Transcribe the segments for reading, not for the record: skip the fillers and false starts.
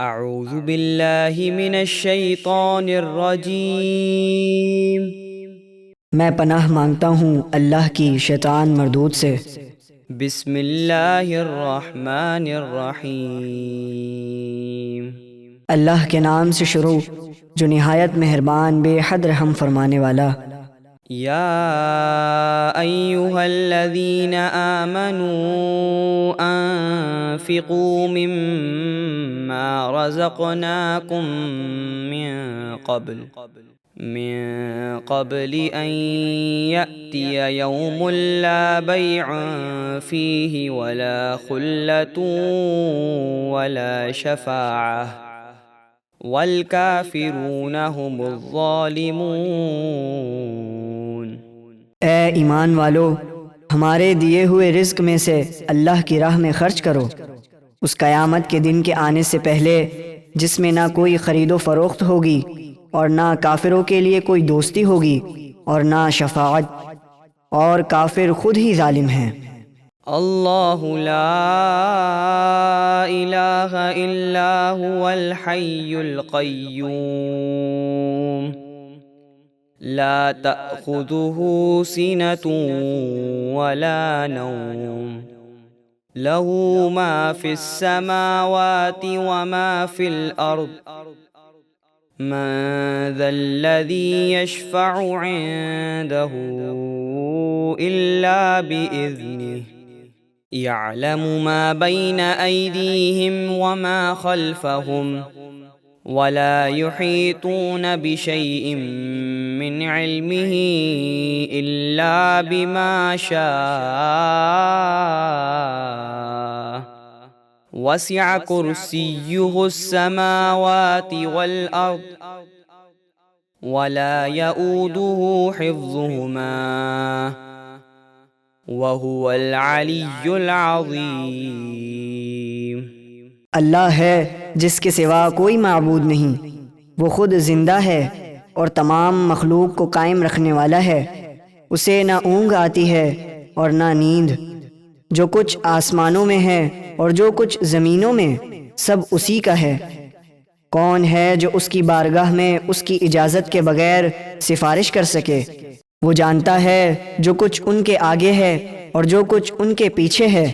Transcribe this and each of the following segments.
اعوذ باللہ من الشیطان الرجیم۔ میں پناہ مانگتا ہوں اللہ کی شیطان مردود سے۔ بسم اللہ الرحمن الرحیم۔ اللہ کے نام سے شروع جو نہایت مہربان بے حد رحم فرمانے والا۔ یا ایہا الذین آمنوا انفقوا مما رزقناکم من قبل ان یأتی یوم لا بیع فیہ ولا خلة ولا شفاعہ والکافرون هم الظالمون۔ اے ایمان والو، ہمارے دیے ہوئے رزق میں سے اللہ کی راہ میں خرچ کرو، اس قیامت کے دن کے آنے سے پہلے جس میں نہ کوئی خرید و فروخت ہوگی اور نہ کافروں کے لیے کوئی دوستی ہوگی اور نہ شفاعت، اور کافر خود ہی ظالم ہیں۔ اللہ لا الہ الا هو الحی القیوم لا تأخذه سنة ولا نوم له ما في السماوات وما في الأرض من ذا الذي يشفع عنده إلا بإذنه يعلم ما بين أيديهم وما خلفهم ولا يحيطون بشيء من علمه إلا بما شاء وسع كرسيه السماوات والأرض ولا يؤوده حفظهما وَهُوَ الْعَلِيُّ الْعَظِيمُ۔ اللہ ہے جس کے سوا کوئی معبود نہیں، وہ خود زندہ ہے اور تمام مخلوق کو قائم رکھنے والا ہے، اسے نہ اونگ آتی ہے اور نہ نیند۔ جو کچھ آسمانوں میں ہے اور جو کچھ زمینوں میں سب اسی کا ہے۔ کون ہے جو اس کی بارگاہ میں اس کی اجازت کے بغیر سفارش کر سکے؟ وہ جانتا ہے جو کچھ ان کے آگے ہے اور جو کچھ ان کے پیچھے ہے،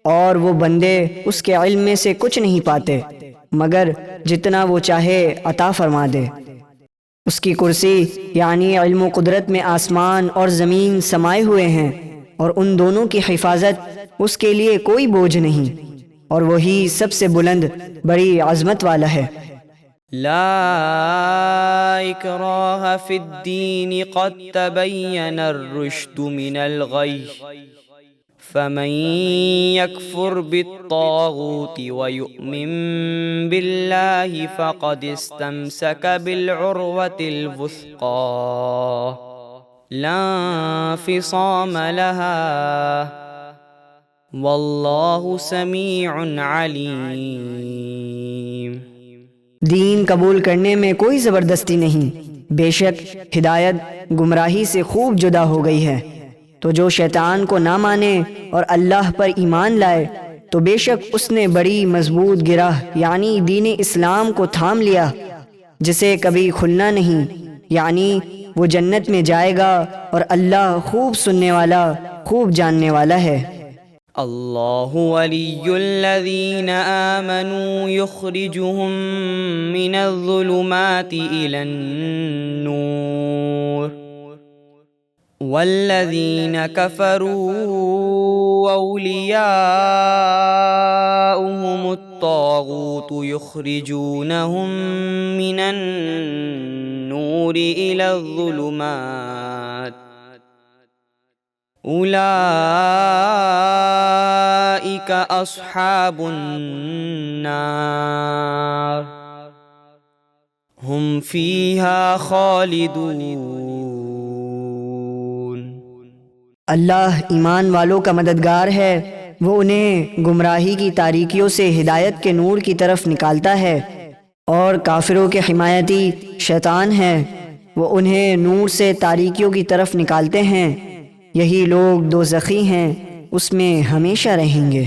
اور وہ بندے اس کے علم میں سے کچھ نہیں پاتے مگر جتنا وہ چاہے عطا فرما دے۔ اس کی کرسی یعنی علم و قدرت میں آسمان اور زمین سمائے ہوئے ہیں، اور ان دونوں کی حفاظت اس کے لیے کوئی بوجھ نہیں، اور وہی سب سے بلند بڑی عظمت والا ہے۔ لا اکراہ فی الدین قد تبین الرشد من الغی فمن یکفر بالطاغوت ویؤمن باللہ فقد استمسک بالعروة الوثقی لا انفصام لها واللہ سمیع علیم۔ دین قبول کرنے میں کوئی زبردستی نہیں، بے شک ہدایت گمراہی سے خوب جدا ہو گئی ہے۔ تو جو شیطان کو نہ مانے اور اللہ پر ایمان لائے تو بے شک اس نے بڑی مضبوط گرہ یعنی دین اسلام کو تھام لیا، جسے کبھی کھلنا نہیں، یعنی وہ جنت میں جائے گا، اور اللہ خوب سننے والا خوب جاننے والا ہے۔ اللہ ولی الذین آمنوا یخرجهم من الظلمات الى النور والذین کفروا اولیاؤهم الطاغوت یخرجونهم من النور الى الظلمات اولئک اصحاب النار ہم فیہا خالدون۔ اللہ ایمان والوں کا مددگار ہے، وہ انہیں گمراہی کی تاریکیوں سے ہدایت کے نور کی طرف نکالتا ہے، اور کافروں کے حمایتی شیطان ہے، وہ انہیں نور سے تاریکیوں کی طرف نکالتے ہیں، یہی لوگ دوزخی ہیں، اس میں ہمیشہ رہیں گے۔